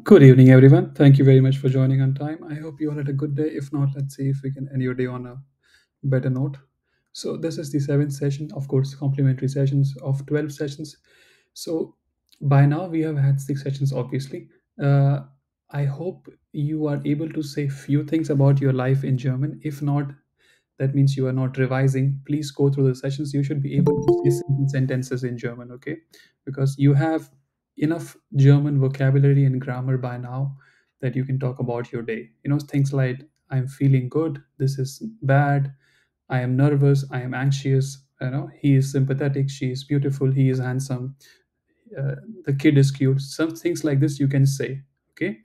Good evening, everyone. Thank you very much for joining on time. I hope you all had a good day. If not, let's see if we can end your day on a better note. So, this is the seventh session, of course, complimentary sessions of 12 sessions. So, by now, we have had six sessions, obviously. Uh, I hope you are able to say few things about your life in German. If not, that means you are not revising. Please go through the sessions. You should be able to say simple sentences in German, okay? Because you have enough German vocabulary and grammar by now that you can talk about your day. Things like I'm feeling good, this is bad, I am nervous, I am anxious, he is sympathetic, she is beautiful, he is handsome, uh, the kid is cute. Some things like this you can say, okay?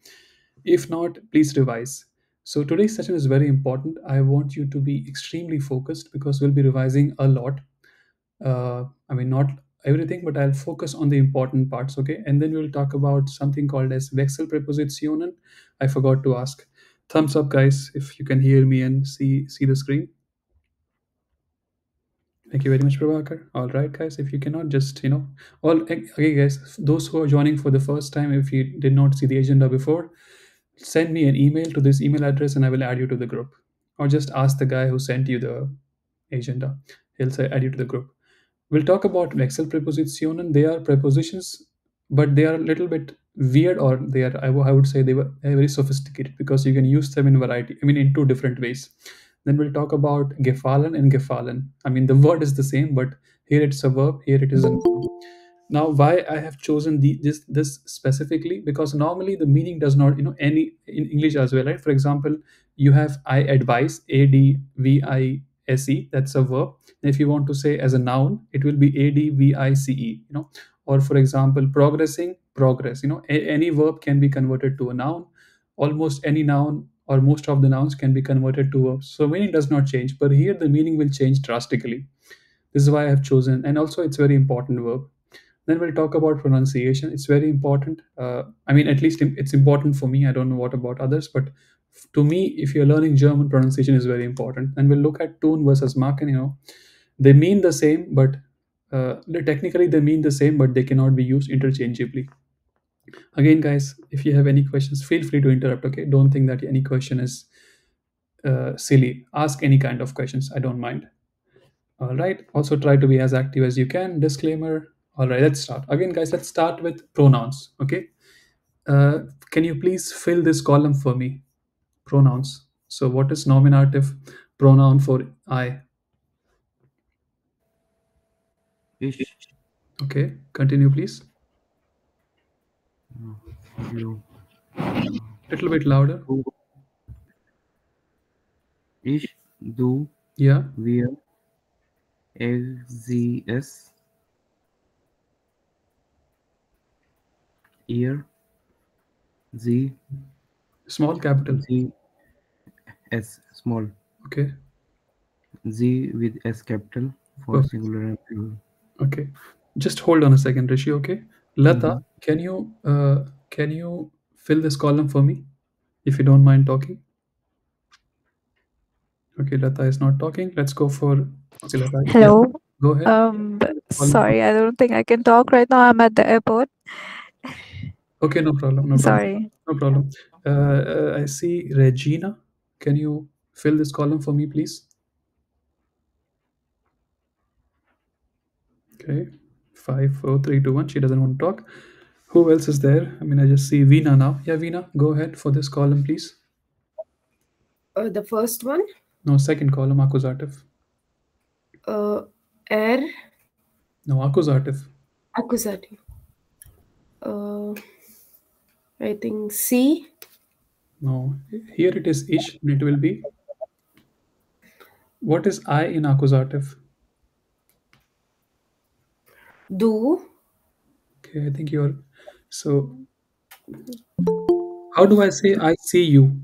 If not, please revise. So today's session is very important. I want you to be extremely focused because we'll be revising a lot. Not everything, but I'll focus on the important parts, okay? And then we'll talk about something called as Wechselpräpositionen. I forgot to ask. Thumbs up, guys, if you can hear me and see the screen. Thank you very much, Prabhakar. All right, guys. If you cannot, just okay, guys. Those who are joining for the first time, if you did not see the agenda before, send me an email to this email address, and I will add you to the group. Or just ask the guy who sent you the agenda. He'll say add you to the group. We'll talk about Wechselpräpositionen. They are prepositions, but they are a little bit weird, or I would say they are very sophisticated because you can use them in variety. In two different ways. Then we'll talk about gefallen and gefallen. The word is the same, but here it's a verb, here it is a noun. Now, why I have chosen this specifically, because normally the meaning does not, any in English as well, right? For example, you have I advise, advice, that's a verb. And if you want to say as a noun, it will be advice. Or for example, progressing, progress. Any verb can be converted to a noun. Almost any noun or most of the nouns can be converted to verbs. So meaning does not change, but here the meaning will change drastically. This is why I have chosen, and also it's very important verb. Then we'll talk about pronunciation. It's very important. At least it's important for me. I don't know what about others, but to me, if you're learning German, pronunciation is very important. And we'll look at tun versus machen. They mean the same, but technically they mean the same, but they cannot be used interchangeably. Again, guys, if you have any questions, feel free to interrupt. Okay, don't think that any question is silly. Ask any kind of questions. I don't mind. All right. Also try to be as active as you can. Disclaimer. All right, let's start. Again, guys, let's start with pronouns. Okay. Uh, can you please fill this column for me? Pronouns. So, what is nominative pronoun for I? Ich, Okay. Continue, please. du, Little bit louder. du, ich, du, Yeah. wir, er, sie, es, ihr, sie, Small capital. sie, s, small, Okay. sie with s capital for Perfect. singular and plural. Okay. Just hold on a second, Rishi. Okay. Lata, Mhm. can you fill this column for me, if you don't mind talking? Okay, Lata is not talking. Let's go for okay, Lata. Yeah, Hello. go ahead. Column for- Sorry, I don't think I can talk right now. I'm at the airport. Okay, no problem. No problem. Sorry. No problem. I see Regina. Can you fill this column for me, please? Okay. 5, 4, 3, 2, 1. She doesn't want to talk. Who else is there? I just see Veena now. Yeah, Veena, go ahead for this column, please. The first one, No, second column, accusative. er, No, accusative. akkusativ. I think C, No, here it is ish, and it will be. What is I in accusative? du, Okay, I think you're. So, how do I say I see you?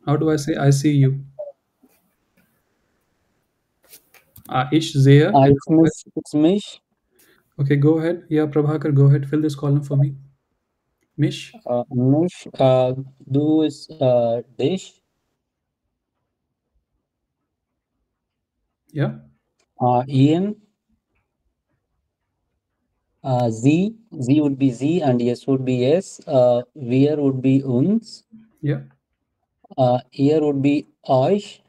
How do I say I see you? Ish, Sehr. It's Mish. Okay, go ahead. Yeah, Prabhakar, go ahead. Fill this column for me. Mish. Mish. Do is dish. Yeah. Ian. Z would be Z and yes would be yes. Where would be uns. Yeah, Here would be euch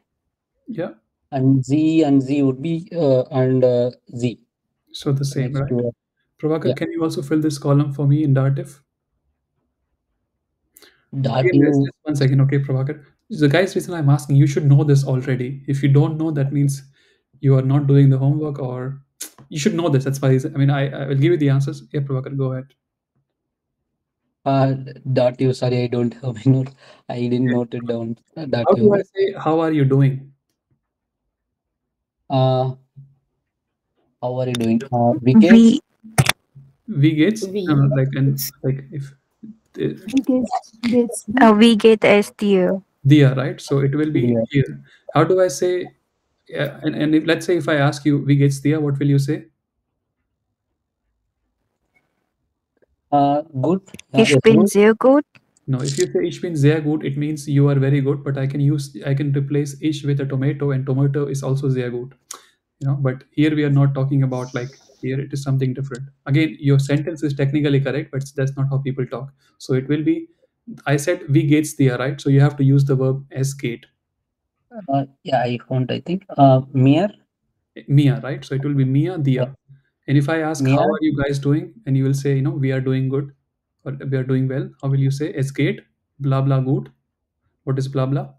yeah. and Z would be and Z. So the same, Next right? to Prabhakar, yeah. can you also fill this column for me in Dativ? Again, guys, Dativ. just one second, okay, Prabhakar. The guys, reason I'm asking, you should know this already. If you don't know, that means you are not doing the homework, or you should know this. That's why. I mean, I will give you the answers. Yeah, Prabhakar, go ahead. Dativ. Sorry, I don't have my note. I didn't Okay. note it down. How do I Dativ. say, how are you doing? Uh, how are you doing? Wickets. We We gets, We. like, and like if uh, we get as dear. Dia, right? So it will be Dear. here. How do I say, and if, let's say if I ask you, we gets Dia, what will you say? Good. Ich Yes, bin good. sehr gut. No, if you say ich bin sehr gut, it means you are very good, but I can replace ich with a tomato, and tomato is also sehr gut. But here we are not talking about, like, here it is something different. Again, your sentence is technically correct, but that's not how people talk. So it will be, I said we gates Dia, right? So you have to use the verb as gate. Yeah, I found, I think. Mir. Mia, right? So it will be Mia, Yeah. Dia. And if I ask, how Mir. are you guys doing? And you will say, we are doing good, or we are doing well. How will you say? Es geht, blah, blah, good. What is blah, blah?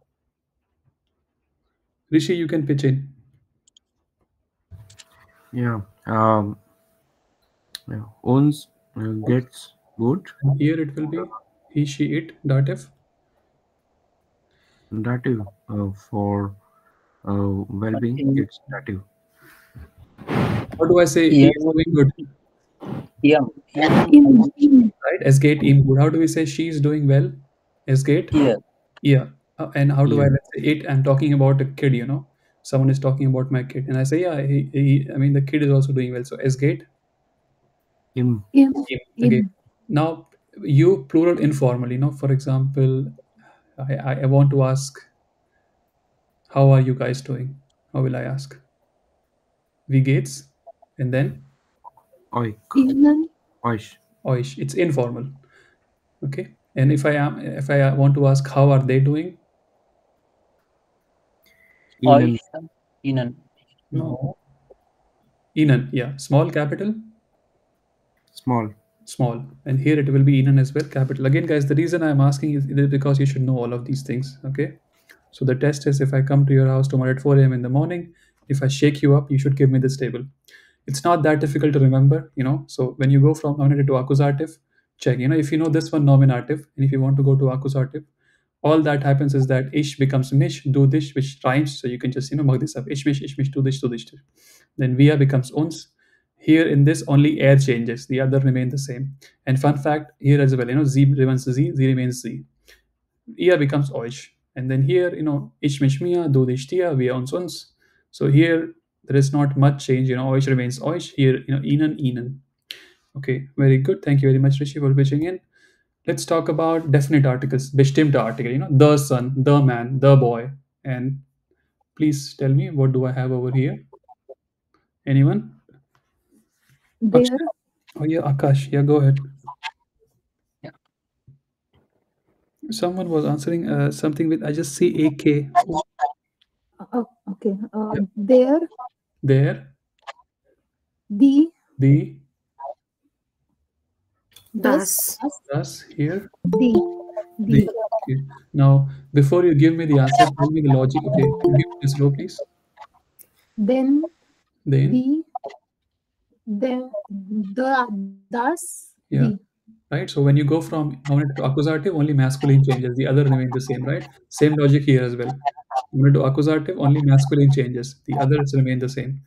Rishi, you can pitch in. Yeah. Yeah. Owns gets good. And here it will be he, she, it, dative. Dative for well-being. In It's dative. How do I say he here is would doing be good, Im. right? Es geht ihm good. How do we say she is doing well? Es geht? Here. Yeah. And how do I, Yeah. let's say it, I'm talking about a kid. Someone is talking about my kid. And I say, yeah, I mean, the kid is also doing well. So es geht Im. ihm. Okay. Now, you plural informal. For example, I want to ask, how are you guys doing? How will I ask? Wie geht's? And then, Oik. Oish. euch. It's informal. Okay. And if I want to ask, how are they doing? Ihnen. Euch. Ihnen. No. No. Ihnen. Yeah. Small capital, Small. small. And here it will be Ihnen as well, capital. Again, guys, the reason I'm asking is because you should know all of these things. Okay. So the test is, if I come to your house tomorrow at 4 a.m. in the morning, if I shake you up, you should give me this table. It's not that difficult to remember. So when you go from nominative to accusative, check. If you know this one nominative, and if you want to go to accusative, all that happens is that ish becomes mish, do this, which rhymes. So you can just mug this up. Ish mish, do this, do this. Then via becomes uns. Here in this, only air changes. The other remain the same. And fun fact here as well, z remains z, z remains z. Ia becomes euch. And then here, ich mich mir, du dich dir, wir uns. So here there is not much change. Euch remains euch. Here, ihnen, ihnen. Okay, very good. Thank you very much, Rishi, for pitching in. Let's talk about definite articles, bestimmte article, the son, the man, the boy. And please tell me, what do I have over here? Anyone? There. Oh, yeah, Akash. Yeah, go ahead. Yeah. Someone was answering something with, I just see AK. Oh, Okay. yeah. There. There, The. the, Das. us, here, The. the. Okay. Now, before you give me the answer, tell me the logic. Okay, give me this row, please. Then. Then, Das. yeah. Right? So when you go from nominative to accusative, only masculine changes. The other remain the same, right? Same logic here as well. Nominative to accusative, only masculine changes. The others remain the same.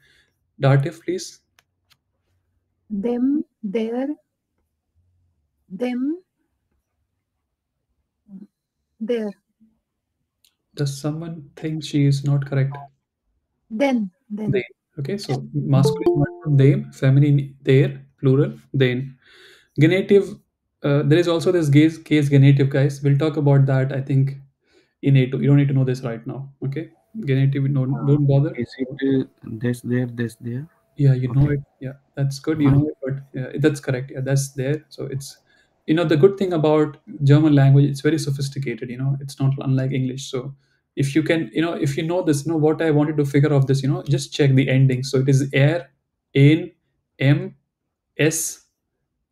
Dative, please. Them. There. Them. There. Does someone think she is not correct? Then. They. Okay, so masculine one, them, feminine their, plural, then. Genitive, there is also this case genitive, guys. We'll talk about that, I think, in A2. You don't need to know this right now. Okay? Genitive, no, don't bother. Is it this there, this there? Yeah, you know Okay. it. Yeah, that's good. You know it, but that's correct. Yeah, that's there. So it's, the good thing about German language, it's very sophisticated. It's not unlike English. So if you can, if you know this, what I wanted to figure of this, just check the ending. So it is air, in, m, s.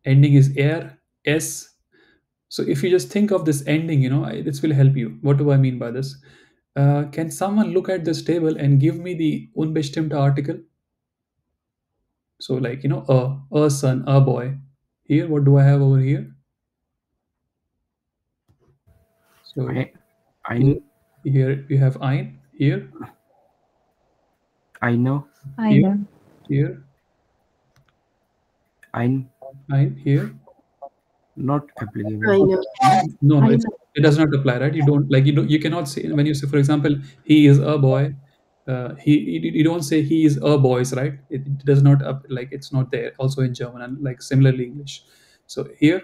Ending is air, s. So if you just think of this ending, this will help you. What do I mean by this? Can someone look at this table and give me the unbestimmte article? So like, a son, a boy. Here, what do I have over here? So I here, I here you have ein. Here, I know. here, Eine. here, I ein. Here. not applicable. I know. No, no, Eine. it does not apply, right? You don't like, you cannot say when you say, for example, he is a boy. You don't say he is a boys, right? It does not like, it's not there. Also in German and like similarly English. So here,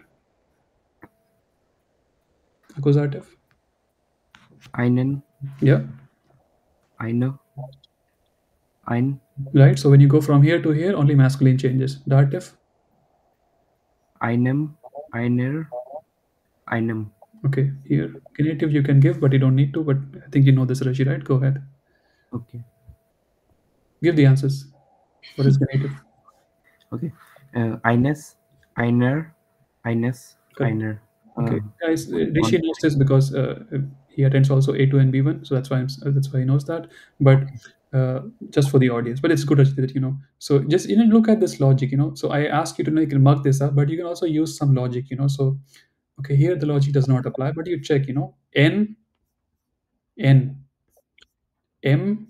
accusative. Einen, Yeah, eine, ein, right. So when you go from here to here, only masculine changes. Dative. einem, einer, einem. Okay, here genitive you can give, but you don't need to. But I think you know this, Rashi, right? Go ahead. Okay. Give the answers. What is genitive? Okay. Eines, einer, eines, Correct. einer. Okay, guys, one. Rishi knows this because he attends also A2 and B1, so that's why he knows that. But just for the audience, but it's good that you know. So just look at this logic, So I ask you to you can mark this up, but you can also use some logic, So okay, here the logic does not apply, but you check, N, N, M,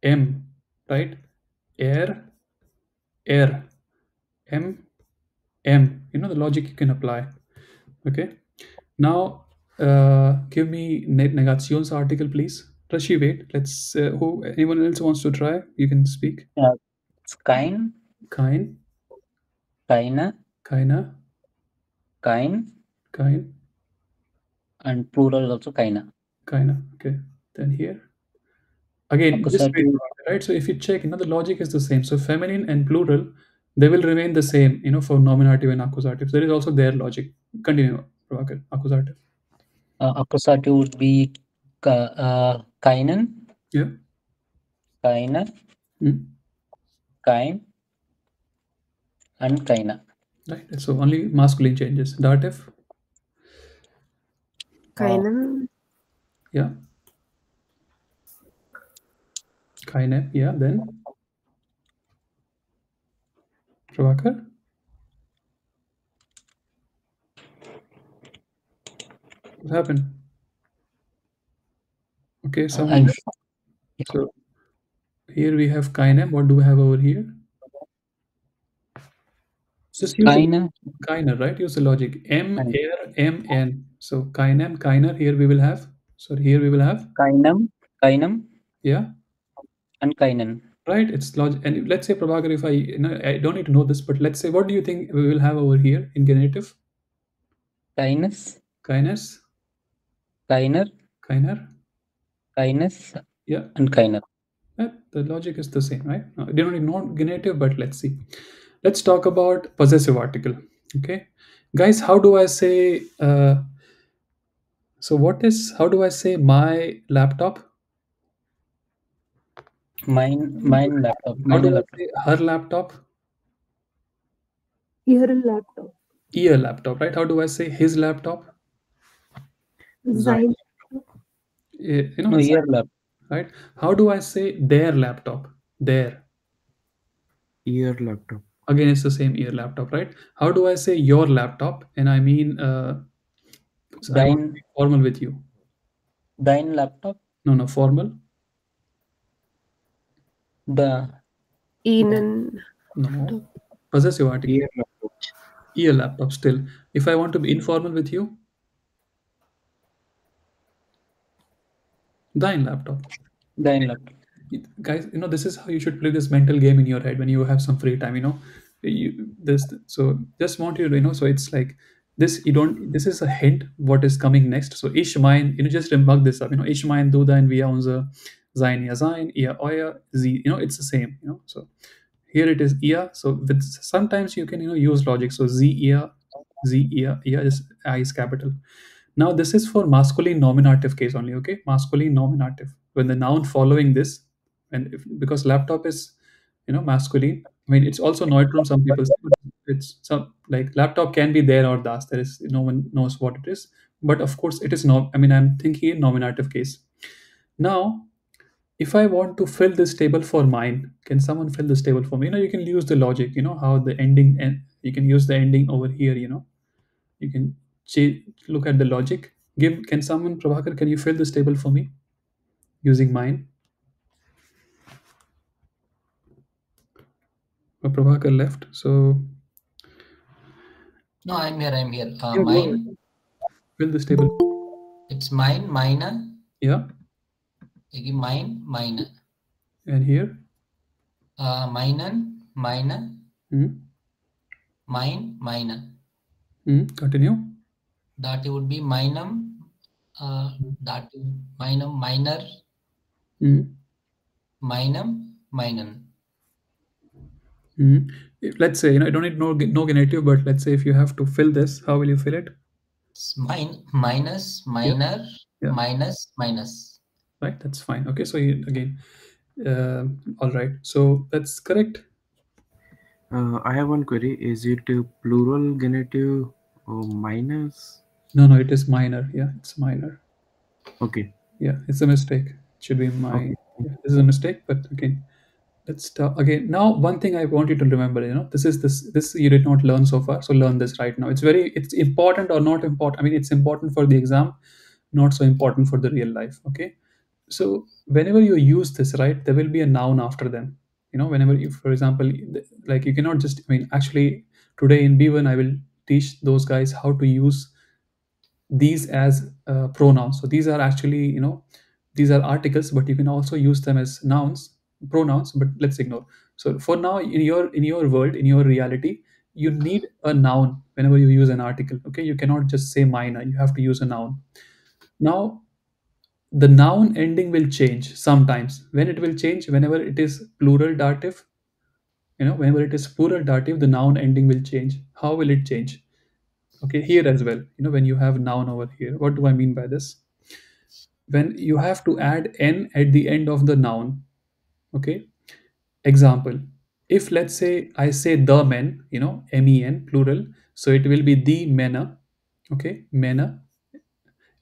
M, right? Air, air, M, M. The logic you can apply. Okay. Now, give me negations article, please. Rashi, wait. Let's. Who? Anyone else wants to try? You can speak. It's kein, Kein, keine, keiner, kein, kein, and plural also keiner. keiner. Okay. Then here. Again, just wait Accusative, for it, right? So if you check, the logic is the same. So feminine and plural, they will remain the same, for nominative and accusative. There is also their logic. Continue, Prabhakar. Accusative. accusative would be keinen, Yeah. keiner, Hmm. kein, and keiner. Right. So only masculine changes. Dative. Keinen, Yeah. Keine. Yeah. Then Prabhakar. What happened? Okay, someone. I'm So here we have Kainem. What do we have over here? Just use the keiner, Kainer, right? Use the logic. M, and air, M, N. So Kainem, Kainer. Here we will have. Sorry, here we will have. keinem, keinem, Yeah, and keinen. right. It's logic. And let's say, Prabhakar, if I don't need to know this, but let's say, what do you think we will have over here in genitive? Keines, Kaines, keiner, Kainer. keines, Yeah, and keiner. the logic is the same, right? Now, they don't need non genitive, but let's see. Let's talk about possessive article. Okay, guys, how do I say? So how do I say my laptop? Mine laptop, How mine do I laptop. say her laptop? Ihre Laptop. Ihr laptop, right? How do I say his laptop? Sein. No, your laptop. Right? How do I say their laptop? Their. Your laptop. Again, it's the same ear laptop, right? How do I say your laptop? And I mean, I want to be formal with you. Thine laptop. No, formal. The Ihnen, No. Possessive article. Your laptop. Ear laptop still. If I want to be informal with you, thine laptop. thine laptop. Guys, this is how you should play this mental game in your head when you have some free time. So just want you to so it's like this. This is a hint what is coming next. So ich mein, just remark this up. Ich mein, du dein, wir unser, sein, ihr sein, ihr euer, sie. It's the same. So Here it is ia. So with sometimes you can use logic. So z ia is I is capital. Now this is for masculine nominative case only. Okay, masculine nominative when the noun following this, and because laptop is masculine. I mean it's also neutrum. Some people say, but it's some like laptop can be there or das. There is no one knows what it is, but of course it is not. I mean I'm thinking in nominative case. Now if I want to fill this table for mine, can someone fill this table for me? You can use the logic, how the ending, and you can use the ending over here, you can look at the logic. Can someone, Prabhakar, can you fill this table for me using mine? Prabhakar left, so No, I'm here. yeah, go ahead. Mine, Fill this table. it's mine, mine, Yeah, mine, and here. mine, Hmm. mine. Continue. That would be minum, that minum, minor, Hmm. minum. Let's say I don't need no genitive, but let's say if you have to fill this, how will you fill it? It's minus, minor, Yeah. minus. Right, that's fine. Okay, so again, all right, so that's correct. I have one query. Is it plural genitive or minus? No, it is minor. Yeah, it's minor. Okay. Yeah, it's a mistake. It should be mine. Okay. Yeah, this is a mistake, but again, let's talk again. Now, one thing I want you to remember, this you did not learn so far, so learn this right now. It's important or not important. I mean, it's important for the exam, not so important for the real life. Okay, so whenever you use this, right, there will be a noun after them. Whenever you, for example, like you cannot just. I mean, actually, today in B1, I will teach those guys how to use these as pronouns. So these are actually these are articles, but you can also use them as nouns, pronouns, but let's ignore. So for now, in your world, in your reality, you need a noun whenever you use an article. Okay, you cannot just say minor, you have to use a noun. Now the noun ending will change sometimes. When it will change? Whenever it is plural dative. Whenever it is plural dative, the noun ending will change. How will it change? Okay, here as well, when you have noun over here, what do I mean by this? When you have to add n at the end of the noun. Okay, example, if let's say I say the men, men plural, so it will be the mena. Okay, mena,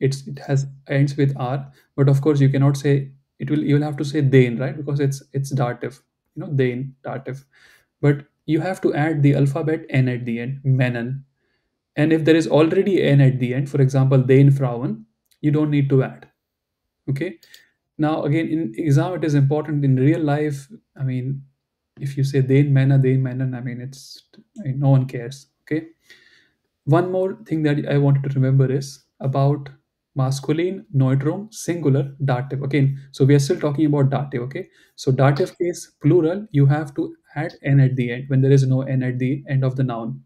it has ends with r, but of course you cannot say it will, you'll have to say then, right, because it's dative, then dative, but you have to add the alphabet n at the end, menen. And if there is already n at the end, for example, den Frauen, you don't need to add. Okay. Now, again, in exam, it is important. In real life, I mean, if you say den Männer, den Männern, I mean, no one cares. Okay. One more thing that I wanted to remember is about masculine, neutrum, singular, dative. Again, so we are still talking about dative. Okay. So dative case, plural, you have to add n at the end when there is no n at the end of the noun.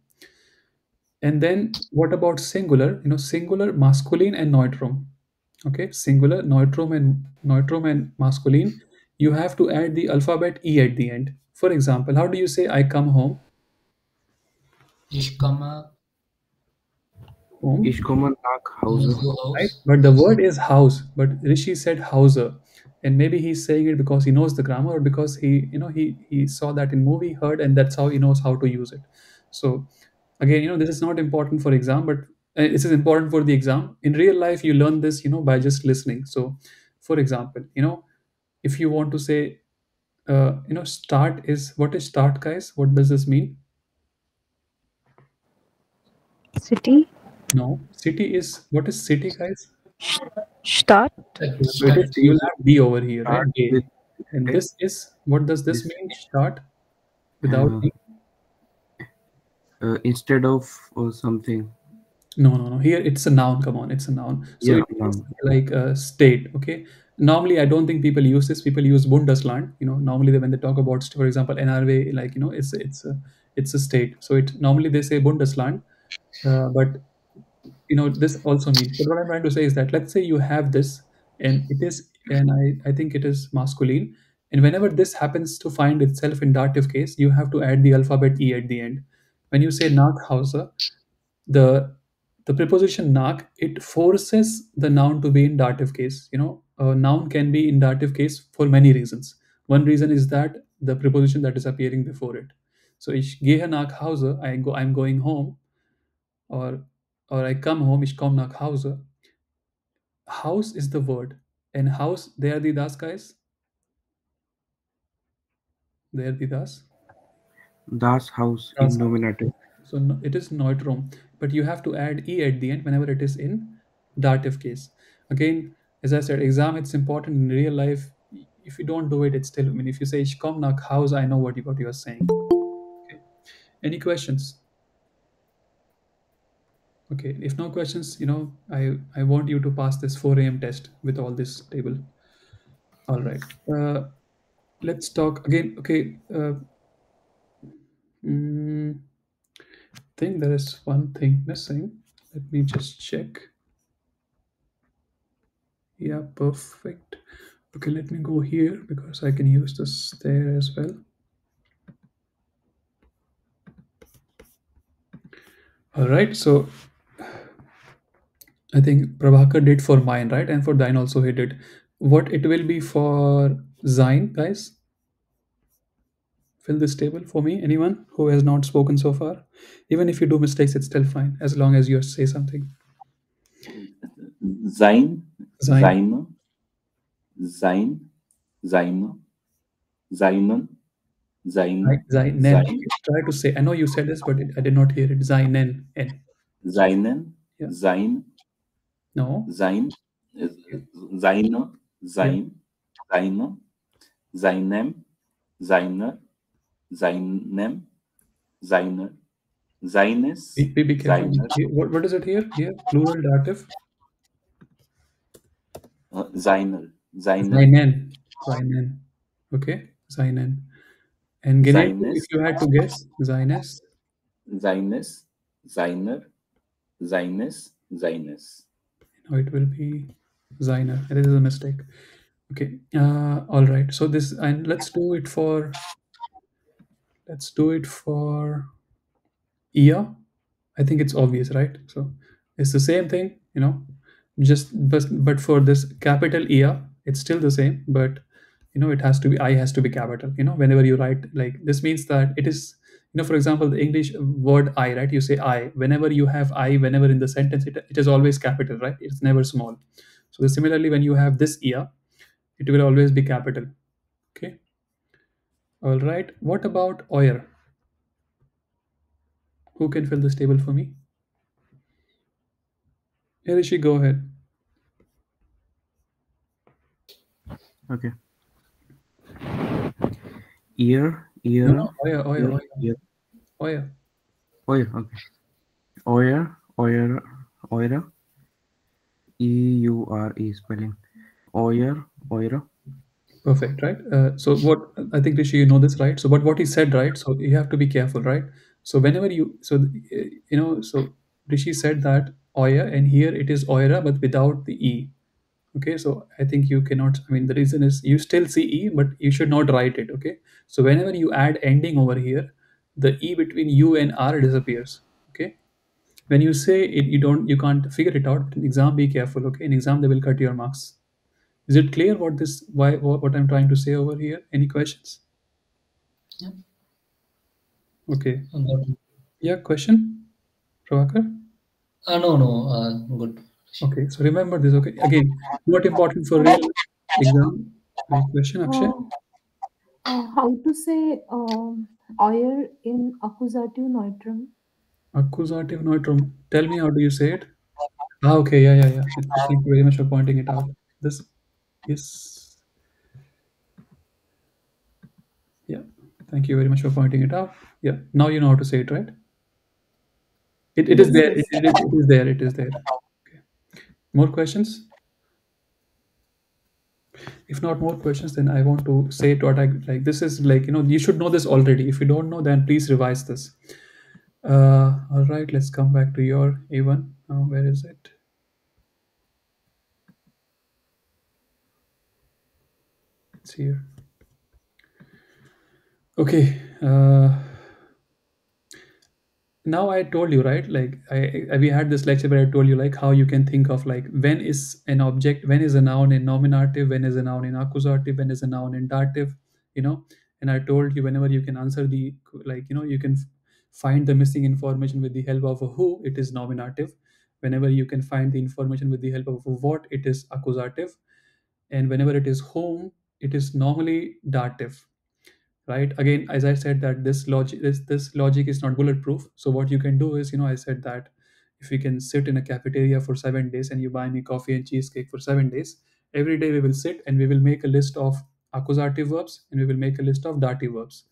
And then what about singular? Singular, masculine, and neutrum. Okay, singular, neutrum and masculine. You have to add the alphabet e at the end. For example, how do you say I come home? Ich komme Home, Ich komme nach Hause. zu right? Haus. But the word is house. But Rishi said hauser, and maybe he's saying it because he knows the grammar, or because he saw that in movie, heard, and that's how he knows how to use it. So again, this is not important for exam, but this is important for the exam. In real life, you learn this by just listening. So for example, if you want to say start is, what is start, guys? What does this mean? City. No, city is, what is city, guys? Start. So it is, you'll have d over here, right? Start D. with And okay. this is, what does this This mean? Start without d? instead of something. No. Here it's a noun. Come on, it's a noun. So Yeah, it is noun. like a state. Okay. Normally, I don't think people use this. People use Bundesland. Normally when they talk about, for example, NRW, like it's a state. So it normally they say Bundesland, but this also means. But what I'm trying to say is that let's say you have this, and it is, and I think it is masculine, And whenever this happens to find itself in dative case, you have to add the alphabet E at the end. When you say Nachhause, the the preposition nach, it forces the noun to be in dative case. A noun can be in dative case for many reasons. One reason is that the preposition that is appearing before it. So ich gehe nach Hause, I'm going home, or I come home, ich komme nach Hause. House is the word, and house, they are the das, guys. They are the das. Das house Das in nominative. So no, it is neutrum, but you have to add e at the end whenever it is in dative case. Again, as I said, exam, it's important in real life. If you don't do it, it's still. I mean, if you say "Ich komm nach Hause," I know what you are saying. Okay. Any questions? Okay. If no questions, I want you to pass this 4 a.m. test with all this table. All right. Let's talk again. Okay. Think there is one thing missing. Let me just check. Yeah, perfect. Okay, let me go here because I can use this there as well. All right, so I think Prabhakar did for mine, right? And for thine also he did. What it will be for Zine, guys? Fill this table for me. Anyone who has not spoken so far? Even if you do mistakes, it's still fine as long as you say something. Sein, Zine. seine, seine, seinen, Zinen. sein, Try to say. I know you said this, but I did not hear it. Zinen. N. seinen, Yeah. sein, No. sein, seine, sein, seine, seinem, seiner, seinem, seiner, seines, Be careful. seiner, What is it here? Here, plural dative. seiner, seiner, Seinen. Okay, Seinen. And Genetu, if seines, you had to guess, Seines. seines, seiner, seines, seines. No, it will be Seiner. This is a mistake. Okay. All right. So this, and let's do it for Ia. I think it's obvious, right? So it's the same thing, just but for this capital Ia, it's still the same, but it has to be I has to be capital. Whenever you write like this means that it is, for example, the English word I, right? You say I. Whenever you have I, whenever in the sentence, it is always capital, right? It's never small. So similarly, when you have this Ia, it will always be capital. Okay. All right. What about Oyer? Who can fill this table for me? Yeah, Rishi, go ahead. Okay. Ear, No, ear, Oyer. ear. Oyer. Okay. Oyer. E-U-R-E spelling. Oyer. Perfect, right? So what I think, Rishi, you know this, right? So what he said, right? So you have to be careful, right? So whenever so Rishi said that Oya, and here it is Oira, but without the E. Okay, so I think you cannot. I mean, the reason is you still see E, but you should not write it. Okay, so whenever you add ending over here, the E between U and R disappears. Okay, when you say it, you can't figure it out. In exam, be careful. Okay, in exam they will cut your marks. Is it clear what I'm trying to say over here? Any questions? Yeah. Okay. Good. Yeah, question? Prabhakar? No, good. Okay, so remember this, okay? Again, not important for real exam. Any question, Akshay? How to say oil in accusative neutrum? Accusative neutrum. Tell me, how do you say it? Okay, yeah. Thank you very much for pointing it out. This is, yeah. Thank you very much for pointing it out. Yeah, now you know how to say it, right? It is Yes, there. yes. It is there. It is there. Okay. More questions? If not more questions, then I want to say it what I like. This is like, you should know this already. If you don't know, then please revise this. All right, let's come back to your A1. Where is it? It's here. Okay. Now I told you, right, like we had this lecture where I told you like how you can think of like when is an object, when is a noun in nominative, when is a noun in accusative, when is a noun in dative, you know. And I told you whenever you can answer the, like, you can find the missing information with the help of a who, it is nominative. Whenever you can find the information with the help of a what, it is accusative. And whenever it is whom, it is normally dative, right? Again, as I said, that this logic is not bulletproof. So what you can do is, I said that if we can sit in a cafeteria for 7 days and you buy me coffee and cheesecake for 7 days, every day we will sit and we will make a list of accusative verbs and we will make a list of dative verbs.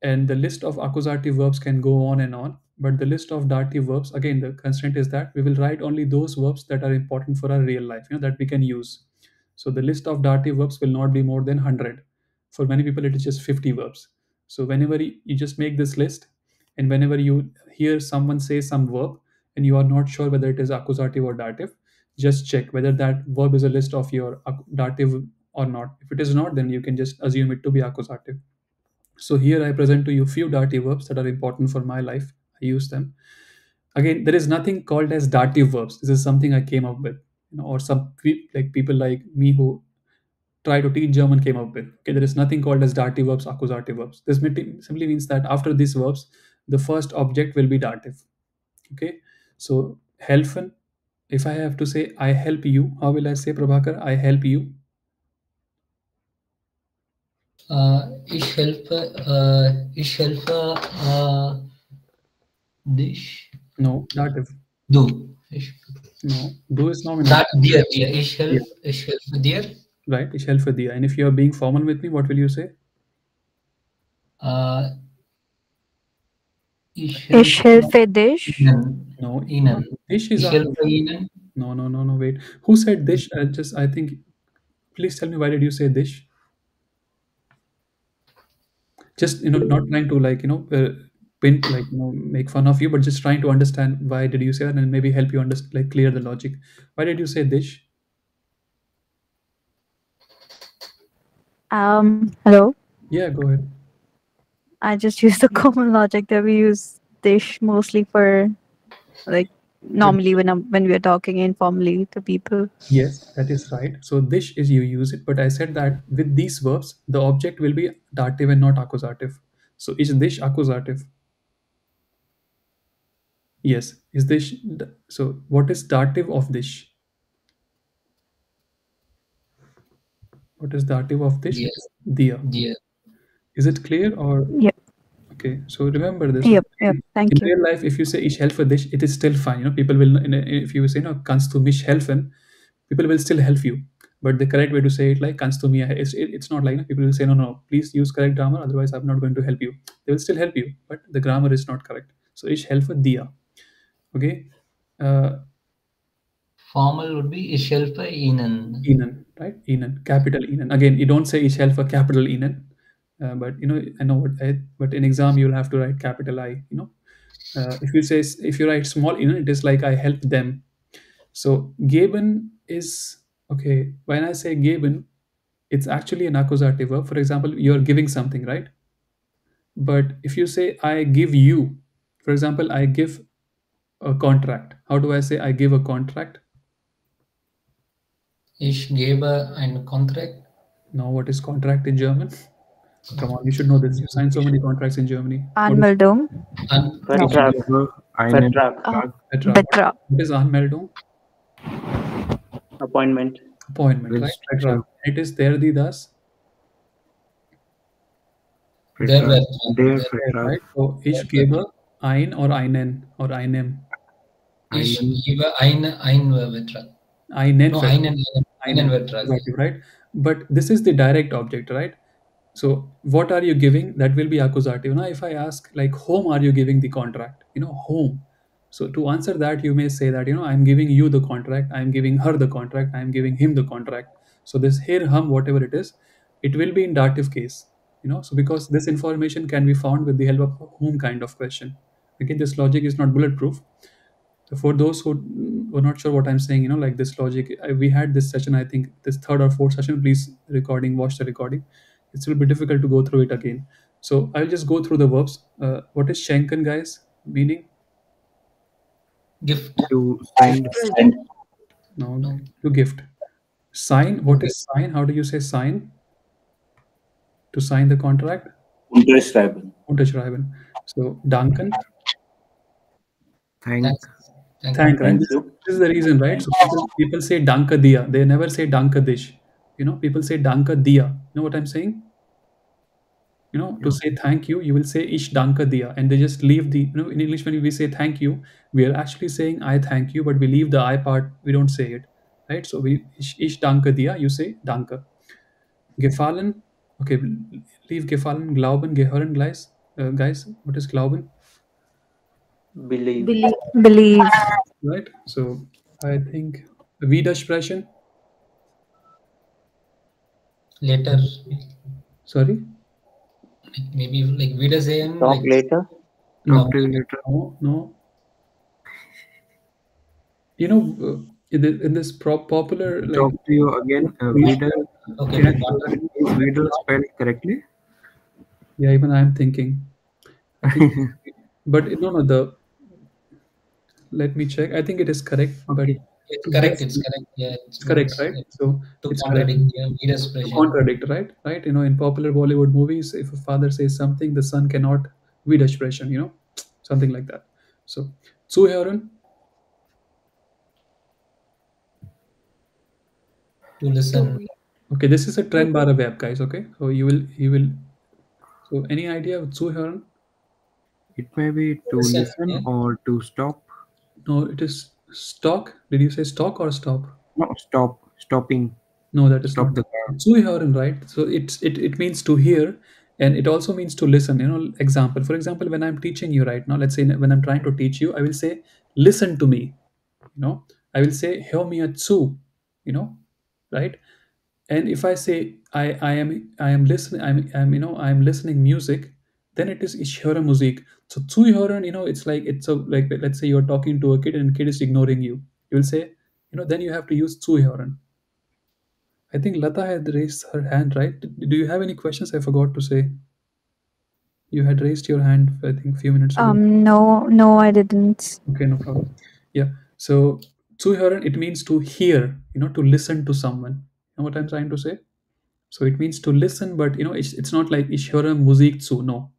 And the list of accusative verbs can go on and on, but the list of dative verbs, again, the constraint is that we will write only those verbs that are important for our real life, that we can use. So the list of dative verbs will not be more than 100. For many people it is just 50 verbs. So whenever you just make this list, and whenever you hear someone say some verb and you are not sure whether it is accusative or dative, just check whether that verb is a list of your dative or not. If it is not, then you can just assume it to be accusative. So here I present to you few dative verbs that are important for my life. I use them. Again, there is nothing called as dative verbs. This is something I came up with, or some like people like me who try to teach German came up with. Okay, there is nothing called as dative verbs, accusative verbs. This simply means that after these verbs, the first object will be dative. Okay, so helfen. If I have to say I help you, how will I say, Prabhakar? I help you. Ich helfe dich. No, dative. Du. No, do is nominative. Dir. Yeah. Ich helfe dir. Right, ich helfe dir. And if you are being formal with me, what will you say? Ich Ich helfe dich. Ihnen. No, Ihnen. dish is Ich helfe Ihnen. no. Wait, who said dish? I think. Please tell me, why did you say dish? Just not trying to like pin, like make fun of you, but just trying to understand why did you say that and maybe help you understand, like clear the logic. Why did you say dish? Hello. Yeah, go ahead. I just use the common logic that we use dish mostly for, like, normally when we are talking informally to people. Yes, that is right. So dish is you use it, but I said that with these verbs, the object will be dative and not accusative. So is dish accusative? Yes. Is dish so what is dative of dish? What is dative of dish? Dir. Dia. Dir. Is it clear or Yep. okay? So remember this. Yep. Okay? Thank In you. real life, if you say ich helfe dich, it is still fine. People will, if you say, kannst du mich helfen, people will still help you. But the correct way to say it, like kannst du mir, it's not like people will say, no, please use correct grammar, otherwise I'm not going to help you. They will still help you, but the grammar is not correct. So ich helfe dir. Okay. Formal would be ich helfe Ihnen. Ihnen, right? Ihnen, capital Ihnen. Again, you don't say ich helfe capital Ihnen, but I know but in exam you'll have to write capital I. If you write small Ihnen, it is like I help them. So geben is okay. When I say geben, it's actually an accusative verb. For example, you're giving something, right? But if you say I give you, for example, I give a contract. How do I say I give a contract? Ich gebe einen Contract. No, what is contract in German? Come on, you should know this. You signed so many contracts in Germany. Anmeldung. Vertrag. Einen Vertrag. Betrag. What is Anmeldung? Appointment. Appointment, right? Registration. Vertrag. It is der, die, das. Der Vertrag. Vertrag. Der Right? Vertrag. So ich gebe ein or einen or einem. Ich Einen. gebe einen Vertrag. Einen No, Vertrag. einen Vertrag. Exactly, right? But this is the direct object, right? So what are you giving? That will be accusative. Now, if I ask, like, whom are you giving the contract? Whom. So to answer that, you may say that, I'm giving you the contract, I'm giving her the contract, I'm giving him the contract. So this here, hum, whatever it is, it will be in dative case. So because this information can be found with the help of whom kind of question. Again, this logic is not bulletproof. So for those who were not sure what I'm saying, we had this session, I think this third or fourth session, please watch the recording. it will be difficult to go through it again. So I'll just go through the verbs. What is schenken, guys? Meaning? Gift. To send. And No, No. to gift. Sign. What Okay. is sign? How do you say sign? To sign the contract? unterschreiben. Unterschreiben. So danken. Thank. Thanks. Thank Thank, you. right? Thank This, you. this is the reason, right? So people say danke dia. They never say danke dish. People say danke dia. You know what I'm saying? To say thank you, you will say ich danke dir, and they just leave in English when we say thank you, we are actually saying I thank you, but we leave the I part, we don't say it, right? So ich danke dir, you say danke. Gefallen, okay, leave gefallen, glauben, gehören, guys, what is glauben, Believe. Believe. right? So I think Widersprechen, Later, sorry, maybe like Wiedersehen, Talk like later. no, Talk to you later. no. In this popular, like, Talk to you again. Vida. okay, yeah, okay, got it. Is Vida spelled correctly? yeah, even I'm thinking, I think, but no, let me check. I think it is correct, but Okay. It's to correct. guess, It's correct. Yeah, it it's correct, means right? like, So to it's correct contradict. Yeah, to Widersprechen. contradict, right? Right? In popular Bollywood movies, if a father says something, the son cannot widersprechen, something like that. So zuhören, To listen. To okay, this is a to trennbare verb, guys. Okay, so you will. So any idea of zuhören? It may be To to listen. listen Yeah. or to stop. No, it is stock. Did you say stock or stop? No, stop. Stopping. No, that is Stop not. the car. Zuhören, right? So it means to hear, and it also means to listen. Example. For example, when I'm teaching you right now, let's say when I'm trying to teach you, I will say, listen to me. I will say, hör mir zu. Right? And if I say I am listening, I'm listening music, then it is ich höre Musik. So zuhören, it's like like, let's say you're talking to a kid and kid is ignoring you. You will say, then you have to use zuhören. I think Lata had raised her hand, right? Do you have any questions? I forgot to say. You had raised your hand, I think, a few minutes ago. No, I didn't. Okay, no problem. Yeah. So, zuhören, it means to hear, to listen to someone. You know what I'm trying to say? So, it means to listen, but, it's not like ich höre Musik zu. No.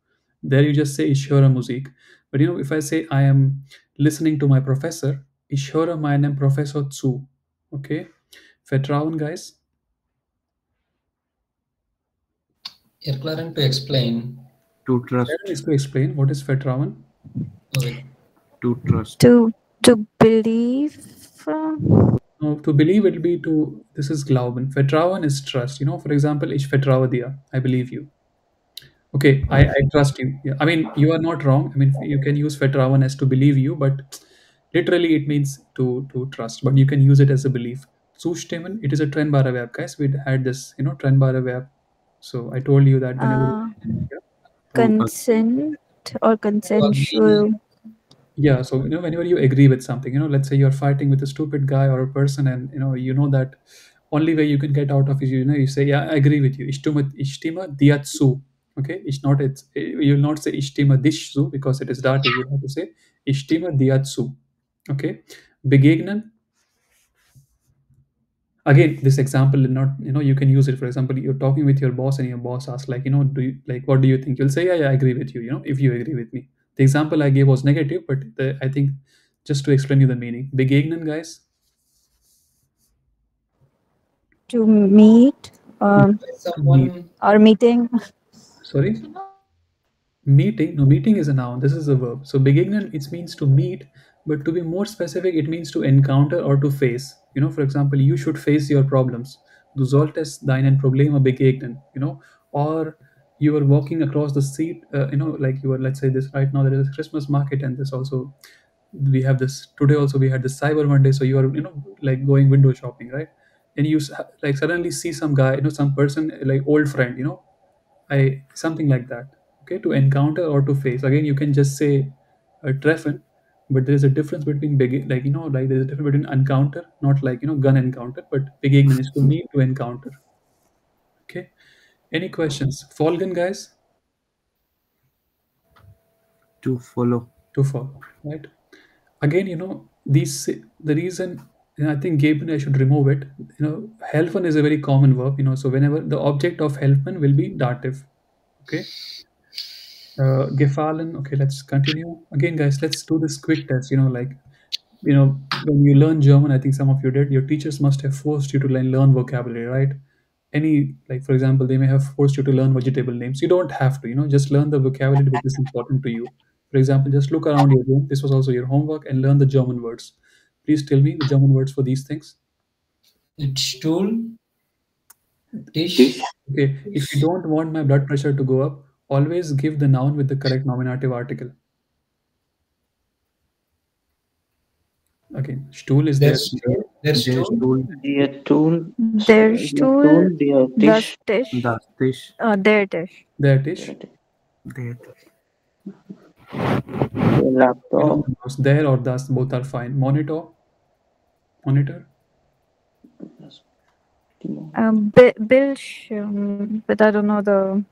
There you just say ich höre Musik. But, if I say I am listening to my professor, ich höre meinem Professor zu. Okay? Vertrauen, guys. Erklären, to explain. To trust. Sharon is to explain what is Vertrauen. Okay. To trust. To believe. No, to believe will be to, this is Glauben. Vertrauen is trust. For example, ich vertraue dir. I believe you. Okay, I trust you. Yeah, I mean, you are not wrong. I mean, you can use Vertrauen as to believe you, but literally it means to trust. But you can use it as a belief. Zustimmen, it is a trennbare Verb, guys. We had this, trennbare Verb. So I told you that whenever. Uh, Yeah. To Consent or To agree. consensual. Yeah, so whenever you agree with something, let's say you're fighting with a stupid guy or a person, and that only way you can get out of it, you say, yeah, I agree with you. Ich stimme dir zu. Okay, you'll not say ich stimme dich zu because it is dative. You have to say ich stimme dir zu. Okay, begegnen. Again, this example is not, you can use it. For example, you're talking with your boss and your boss asks, like, do you like, what do you think? You'll say, yeah, yeah, I agree with you, if you agree with me. The example I gave was negative, but I think just to explain you the meaning. Begegnen, guys. To meet. To meet. Someone. Or meeting. Sorry? Meeting. No, meeting is a noun. This is a verb. So begegnen, it means to meet, but to be more specific, it means to encounter or to face. For example, you should face your problems. Du solltest deinen Probleme begegnen. Or you are walking across the street. Like you are. Let's say this right now. There is a Christmas market, and this also we have this today. Also, we had this Cyber Monday. So you are, like going window shopping, right? And you like suddenly see some guy, some person, like old friend, I something like that. Okay, to encounter or to face. Again, you can just say treffen, but there is a difference between like there's a difference between encounter, not like gun encounter, but begegnen is to meet, to encounter. Okay, Any questions? Folgen, guys? To follow. To follow, right? Again, these the reason, I think Gabe and I should remove it. Helfen is a very common verb. So whenever the object of helfen will be dative, okay. Gefallen. Okay, let's continue. Again, guys, let's do this quick test. When you learn German, I think some of you did, your teachers must have forced you to learn vocabulary, right? Like, for example, they may have forced you to learn vegetable names. You don't have to, just learn the vocabulary which is important to you. For example, just look around your room. This was also your homework and learn the German words. Please tell me the German words for these things. It's Stuhl, Dish. Tisch, Okay, if you don't want my blood pressure to go up, always give the noun with the correct nominative article. Again, Stuhl is der there. Stuhl, der Der Stuhl, Stuhl, Der Tool, Their der stool, Tool, der the Tisch, dish, das Tisch, their dish. There, Tisch. der der Laptop, There or das, both are fine. Monitor. Bildschirm, but I don't know the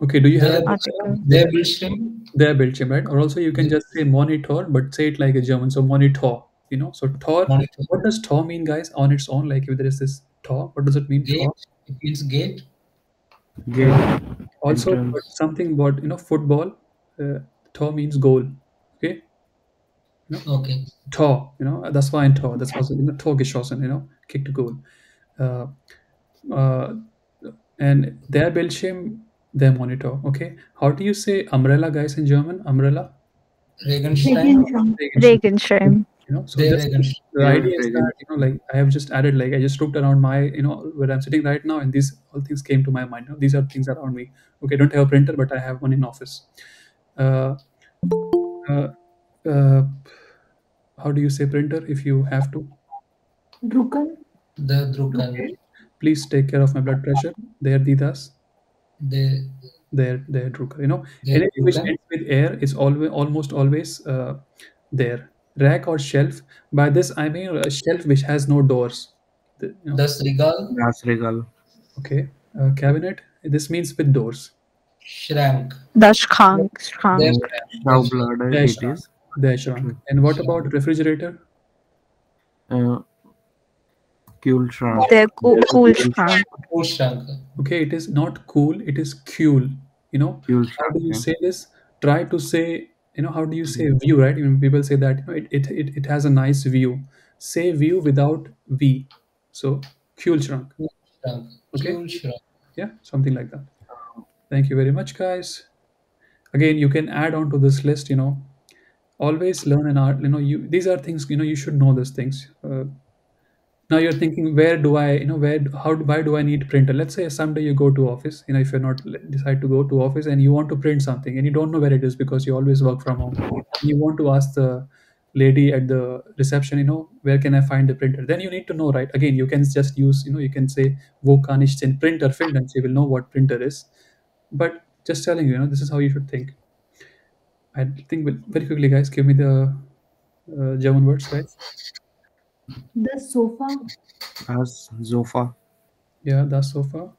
Okay, do you have der article. der Bildschirm, their Bildschirm, right? Or also you can just say monitor, but say it like a German. So monitor, So Tor, monitor, what does Tor mean, guys, on its own? Like if there is this Tor, what does it mean, Tor? gate, it means gate, Gate, Also, entrance. but something about, football, Tor means goal. Okay? okay, Tor, that's why in Tor, that's why, Tor geschossen, kicked goal. Uh, uh, and their Bildschirm, their monitor. Okay? How do you say umbrella, guys, in German? Umbrella? Regenstein, Regenschirm. So der just Regenstein, the Yeah, idea is that, like I have just added, like I just looked around my, where I'm sitting right now, and these all things came to my mind. These are things around me. Okay, I don't have a printer, but I have one in office. Uh, uh, uh, how do you say printer if you have to? Drucker, der Drucker, Okay. Please take care of my blood pressure. There, Didas. der There, Drucker. der Anything which Drucker, ends with air is almost always there. Rack or shelf. By this I mean a shelf which has no doors. das Regal, das Regal, Okay. Cabinet. This means with doors. Schrank, The Schrank. der Schrank. Schrank, der Schrank, Schaublader, There it shrunk. is. There shrunk. And what about refrigerator? Kühlschrank. The Kühlschrank. Kühlschrank, Okay, it is not cool. It is cool. How Kühlschrank, do you yeah. say this? Try to say. How do you say view? Right? People say that it has a nice view. Say view without v. So Kühlschrank. Kühlschrank, Okay. Kühlschrank, Yeah, something like that. Thank you very much, guys. Again, you can add on to this list. Always learn an art. These are things. You should know these things. Now you're thinking, where do I, why do I need printer? Let's say someday you go to office. If you're not decide to go to office and you want to print something and you don't know where it is because you always work from home. You want to ask the lady at the reception, where can I find the printer? Then you need to know, right? Again, you can just use, you can say, wo kann ich den Printer finden? She will know what printer is. But just telling you, this is how you should think. I think very quickly, guys, give me the German words, guys. the sofa, Das Sofa, Yeah, that's so far.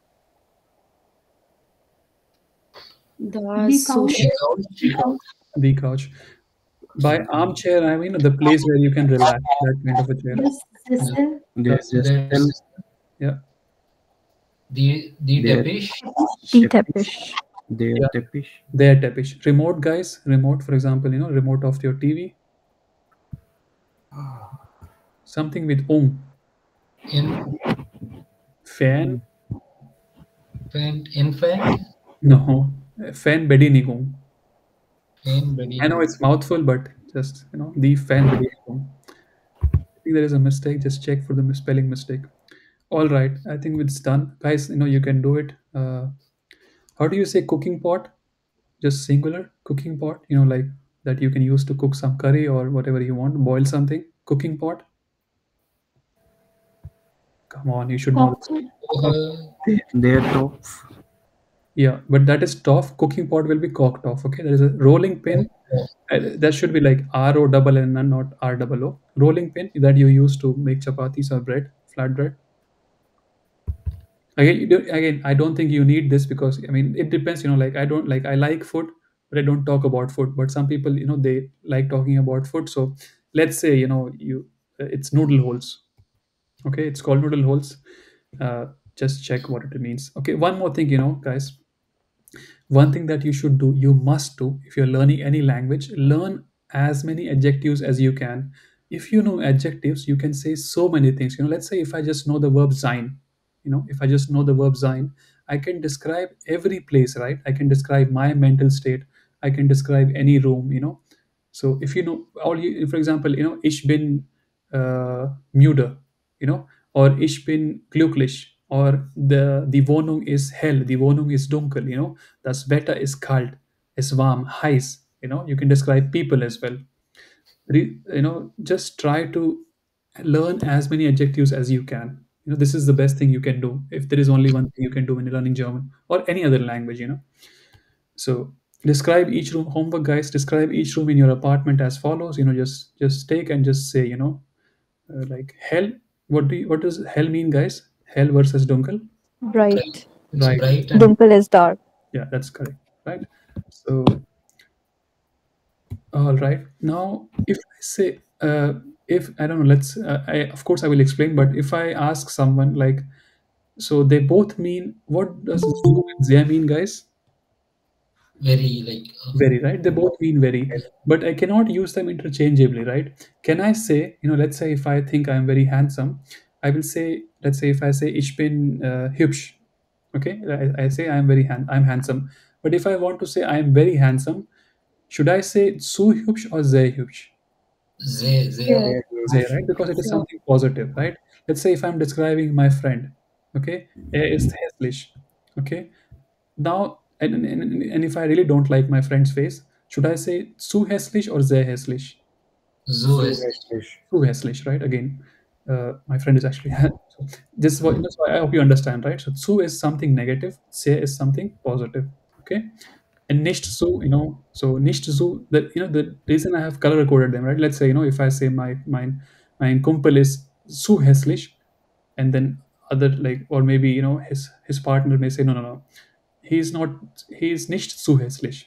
the The couch, couch, The couch. By armchair, I mean the place where you can relax, that kind of a chair. the sessel, der Sessel, Yeah. die Der- Teppich, Die Teppich. der Yeah. Teppich, Their Teppich. Remote, guys. Remote, for example, remote of your TV. Something with in Fan. Fan, No. Fan Bedienigung. Fan, Bedienigung. I know it's mouthful, but just, the fan Bedienigung. I think there is a mistake. Just check for the spelling mistake. All right. I think it's done. Guys, you can do it. How do you say cooking pot? Just singular cooking pot, like that you can use to cook some curry or whatever you want, boil something. Cooking pot. Come on, you should know this. cockpit, der Topf, Yeah, but that is tough. Cooking pot will be cocked off. Okay, there is a rolling pin. That should be like RONN and not ROO. Rolling pin that you use to make chapatis or bread, flat bread. Again, I don't think you need this, because I mean it depends. Like I like food, but I don't talk about food. But some people, they like talking about food. So let's say, it's noodle holes. Okay, it's called noodle holes. Uh, just check what it means. Okay, one more thing, guys. One thing that you should do, you must do, if you're learning any language, learn as many adjectives as you can. If you know adjectives, you can say so many things. Let's say if I just know the verb sein, if I just know the verb sein, I can describe every place, right? I can describe my mental state. I can describe any room. So if you know all you, for example, ich bin müde, or ich bin glücklich, or die Wohnung ist hell, die Wohnung ist dunkel, das Wetter ist kalt, ist warm, heiß. You can describe people as well. Just try to learn as many adjectives as you can. This is the best thing you can do, if there is only one thing you can do when you're learning German or any other language. So describe each room. Homework, guys. Describe each room in your apartment as follows. Just take and just say, like hell. What does hell mean, guys? Hell versus dunkel. Bright. Bright. It's Right. bright and Dunkel is dark. Yeah, that's correct. Right. So all right. Now, if I say, if I don't know, let's. Of course I will explain. But if I ask someone like, so they both mean. What does so and sehr mean, guys? very like Very, right? They both mean very, but I cannot use them interchangeably, right? Can I say, let's say if I think I'm very handsome, I will say, let's say if I say ich bin hübsch, okay? I say I'm handsome. But if I want to say I'm very handsome, should I say zu hübsch or sehr hübsch? Sehr. Sehr, right? Because it is Sehr. something positive, right? Let's say if I'm describing my friend, okay? Er ist hässlich, okay? Now, and if I really don't like my friend's face, should I say zu hässlich or sehr hässlich? So ist Zu hässlich, right? Again, my friend is actually so this is what, so I hope you understand, right? So zu is something negative, sehr is something positive, okay? And nicht so, so nicht so, that the reason I have color coded them, right? Let's say, if I say mein Kumpel is zu hässlich, and then other, like, or maybe, his partner may say, no, he's not, he's nicht zu hässlich.